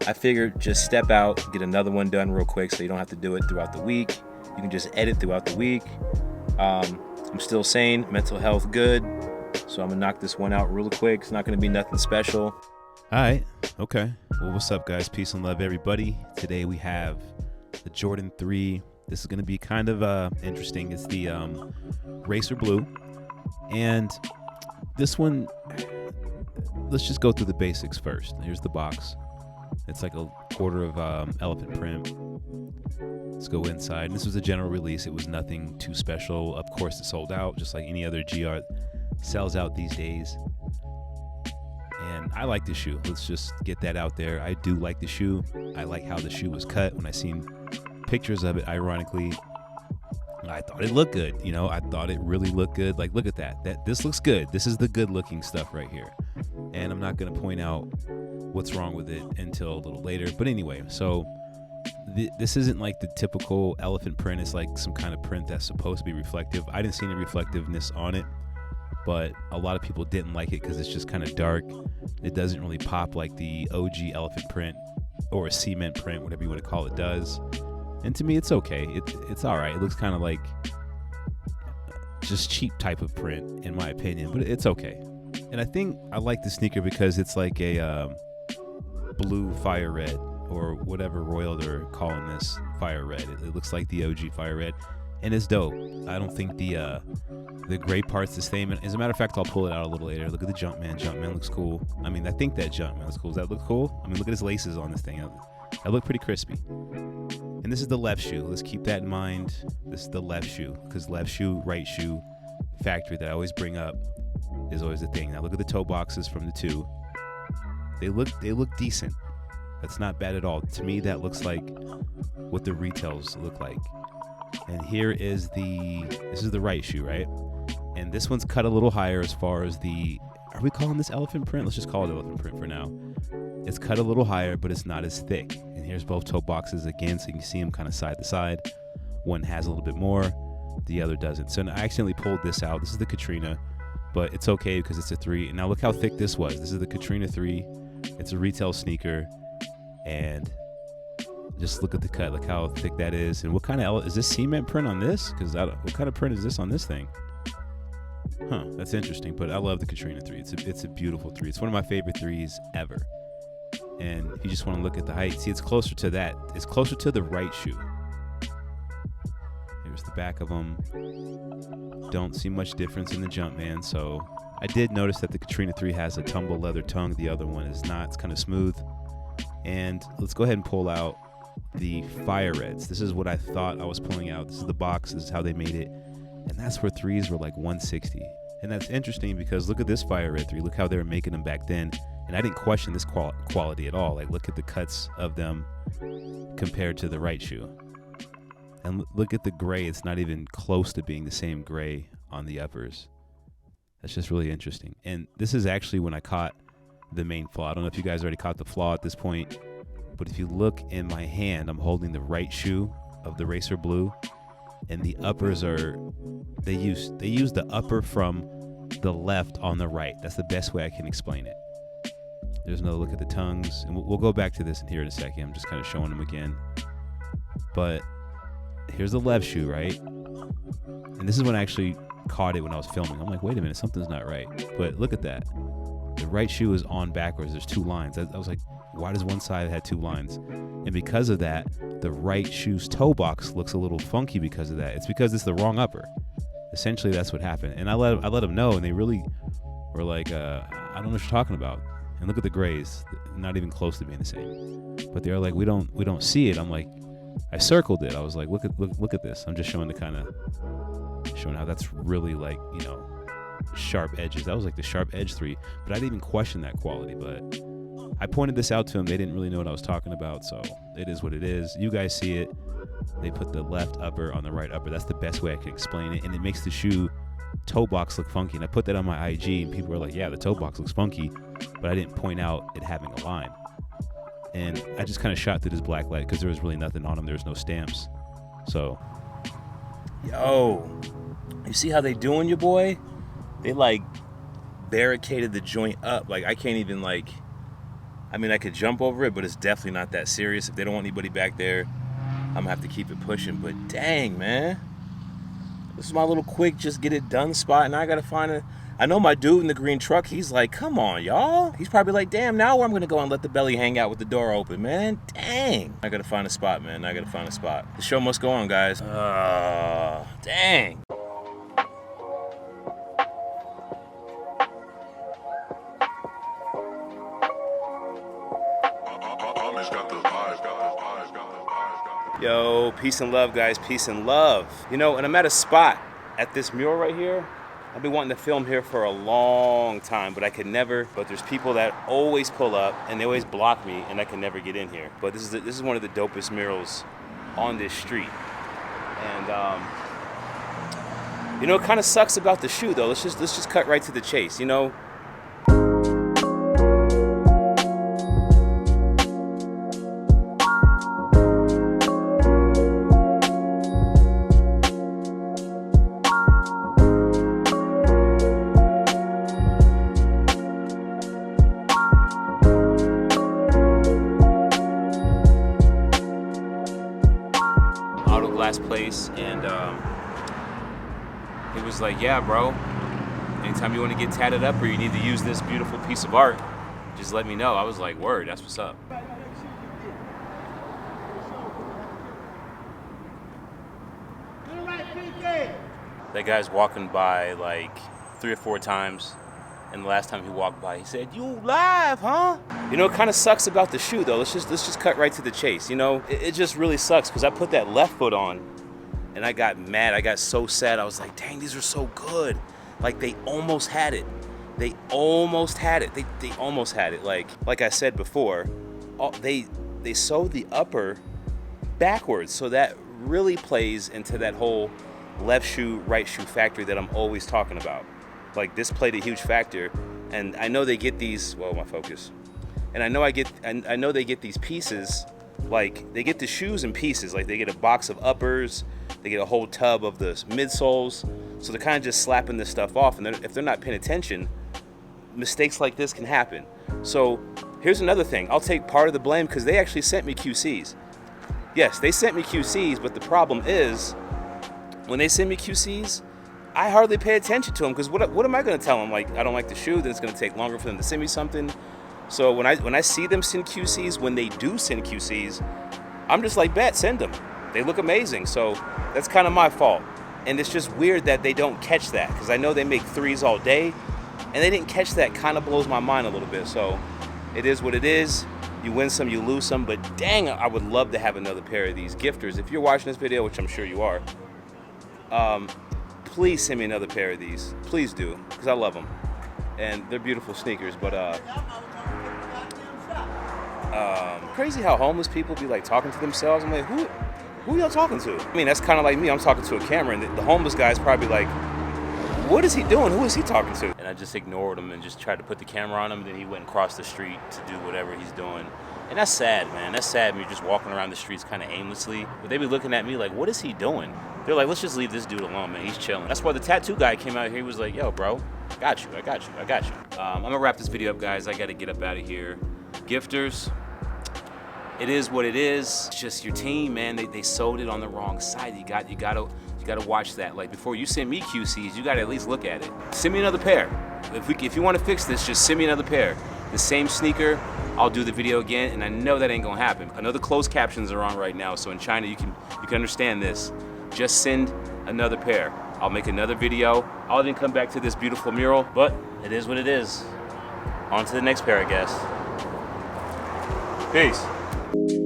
I figured just step out, get another one done real quick so you don't have to do it throughout the week. You can just edit throughout the week. I'm still sane, mental health good, so I'm gonna knock this one out real quick. It's not gonna be nothing special. All right, okay. Well, what's up, guys? Peace and love, everybody. Today we have the Jordan 3. This is gonna be kind of interesting. It's the Racer Blue, and this one, let's just go through the basics first. Here's the box. It's like a quarter of elephant print. Let's go inside. This was a general release. It was nothing too special. Of course, it sold out, just like any other GR sells out these days. And I like the shoe. Let's just get that out there. I do like the shoe. I like how the shoe was cut. When I seen pictures of it, ironically, I thought it looked good. You know, I thought it really looked good. Like, look at that. This looks good. This is the good looking stuff right here. And I'm not going to point out what's wrong with it until a little later. But anyway, so this isn't like the typical elephant print. It's like some kind of print that's supposed to be reflective. I didn't see any reflectiveness on it, but a lot of people didn't like it because it's just kind of dark. It doesn't really pop like the OG elephant print or a cement print, whatever you want to call it, does. And to me, it's okay. It's all right. It looks kind of like just cheap type of print, in my opinion, but it's okay. And I think I like the sneaker because it's like a blue fire red, or whatever royal they're calling this, fire red. It looks like the OG fire red, and it's dope. I don't think the gray part's the same. As a matter of fact, I'll pull it out a little later. Look at the Jumpman. Jumpman looks cool. I mean, I think that Jumpman looks cool. Does that look cool? I mean, look at his laces on this thing. That look pretty crispy. And this is the left shoe. Let's keep that in mind. This is the left shoe, because left shoe, right shoe factory that I always bring up is always the thing. Now look at the toe boxes from the two. They look decent. That's not bad at all. To me, that looks like what the retails look like. And here is this is the right shoe, right? And this one's cut a little higher as far as are we calling this elephant print? Let's just call it elephant print for now. It's cut a little higher, but it's not as thick. And here's both toe boxes again, so you can see them kind of side to side. One has a little bit more, the other doesn't. So I accidentally pulled this out. This is the Katrina, but it's okay because it's a 3. And now look how thick this was. This is the Katrina 3. It's a retail sneaker. And just look at the cut. Look how thick that is. And what kind of is this cement print on this? Because what kind of print is this on this thing? Huh, that's interesting. But I love the Katrina 3. It's a beautiful 3. It's one of my favorite 3s ever. And if you just want to look at the height, see, it's closer to that. It's closer to the right shoe. Here's the back of them. Don't see much difference in the Jumpman. So I did notice that the Katrina 3 has a tumble leather tongue. The other one is not. It's kind of smooth. And let's go ahead and pull out the fire reds. This is what I thought I was pulling out. This is the box. This is how they made it. And that's where 3s were like 160. And that's interesting because look at this fire red 3. Look how they were making them back then. And I didn't question this quality at all. Like, look at the cuts of them compared to the right shoe. And look at the gray. It's not even close to being the same gray on the uppers. That's just really interesting. And this is actually when I caught the main flaw. I don't know if you guys already caught the flaw at this point, but if you look in my hand, I'm holding the right shoe of the Racer Blue, and the uppers they use the upper from the left on the right. That's the best way I can explain it. There's another look at the tongues, and we'll go back to this in here in a second. I'm just kind of showing them again. But here's the left shoe, right? And this is when I actually caught it when I was filming. I'm like, wait a minute, something's not right. But look at that. The right shoe is on backwards. There's 2 lines. I was like, why does one side have 2 lines? And because of that, the right shoe's toe box looks a little funky because of that. It's because it's the wrong upper. Essentially, that's what happened. And I let them know, and they really were like, I don't know what you're talking about. And look at the grays, not even close to being the same. But they're like, we don't see it. I'm like, I circled it. I was like, look at this. I'm just showing showing how that's really like, sharp edges. That was like the sharp edge 3, but I didn't even question that quality. But I pointed this out to them. They didn't really know what I was talking about, so it is what it is. You guys see it. They put the left upper on the right upper. That's the best way I can explain it, and it makes the shoe toe box look funky. And I put that on my IG, and people were like, yeah, the toe box looks funky, but I didn't point out it having a line. And I just kind of shot through this black light because there was really nothing on them. There was no stamps. So, yo, you see how they doing, your boy? They like barricaded the joint up. Like I can't even I mean, I could jump over it, but it's definitely not that serious. If they don't want anybody back there, I'm gonna have to keep it pushing. But dang, man, this is my little quick just get it done spot, and I gotta find a. I know my dude in the green truck, he's like, come on, y'all. He's probably like, damn, now where I'm gonna go and let the belly hang out with the door open, man. Dang. I gotta find a spot, man. I gotta find a spot. The show must go on, guys. Dang. Yo, peace and love, guys. Peace and love. You know, and I'm at a spot at this mural right here. I've been wanting to film here for a long time, but I could never. But there's people that always pull up and they always block me, and I can never get in here. But this is one of the dopest murals on this street. And you know, it kind of sucks about the shoe though. Let's just cut right to the chase. You know. Place, and he was like, yeah, bro, anytime you want to get tatted up or you need to use this beautiful piece of art, just let me know. I was like, word, that's what's up. That guy's walking by like 3 or 4 times, and the last time he walked by, he said, "You live, huh?" You know, it kind of sucks about the shoe though. Let's just cut right to the chase. You know, it just really sucks because I put that left foot on, and I got mad. I got so sad. I was like, "Dang, these are so good." Like they almost had it. They almost had it. They almost had it. Like I said before, they sewed the upper backwards, so that really plays into that whole left shoe, right shoe factory that I'm always talking about. Like this played a huge factor, and I know they get these. Whoa, my focus. And I know they get these pieces. Like they get the shoes in pieces. Like they get a box of uppers, they get a whole tub of the midsoles. So they're kind of just slapping this stuff off, and if they're not paying attention, mistakes like this can happen. So here's another thing. I'll take part of the blame because they actually sent me QCs. Yes, they sent me QCs, but the problem is when they send me QCs, I hardly pay attention to them because what am I going to tell them? Like, I don't like the shoe, then it's going to take longer for them to send me something. So when I see them send QCs, when they do send QCs, I'm just like, bet, send them. They look amazing. So that's kind of my fault. And it's just weird that they don't catch that because I know they make threes all day, and they didn't catch that. Kind of blows my mind a little bit. So it is what it is. You win some, you lose some. But dang, I would love to have another pair of these. Gifters, if you're watching this video, which I'm sure you are, please send me another pair of these. Please do, because I love them. And they're beautiful sneakers, but crazy how homeless people be like talking to themselves. I'm like, who y'all talking to? I mean, that's kind of like me. I'm talking to a camera, and the homeless guy's probably like, what is he doing? Who is he talking to? And I just ignored him and just tried to put the camera on him, and then he went and crossed the street to do whatever he's doing. And that's sad, man. That's sad when you're just walking around the streets kind of aimlessly. But they be looking at me like, what is he doing? They're like, let's just leave this dude alone, man. He's chilling. That's why the tattoo guy came out here. He was like, yo, bro, I got you. I'm going to wrap this video up, guys. I got to get up out of here. Gifters, it is what it is. It's just your team, man. They sold it on the wrong side. You got to watch that. Like, before you send me QCs, you got to at least look at it. Send me another pair. If you want to fix this, just send me another pair. The same sneaker, I'll do the video again, and I know that ain't gonna happen. I know the closed captions are on right now, so in China you can understand this. Just send another pair. I'll make another video. I'll even come back to this beautiful mural, but it is what it is. On to the next pair, I guess. Peace.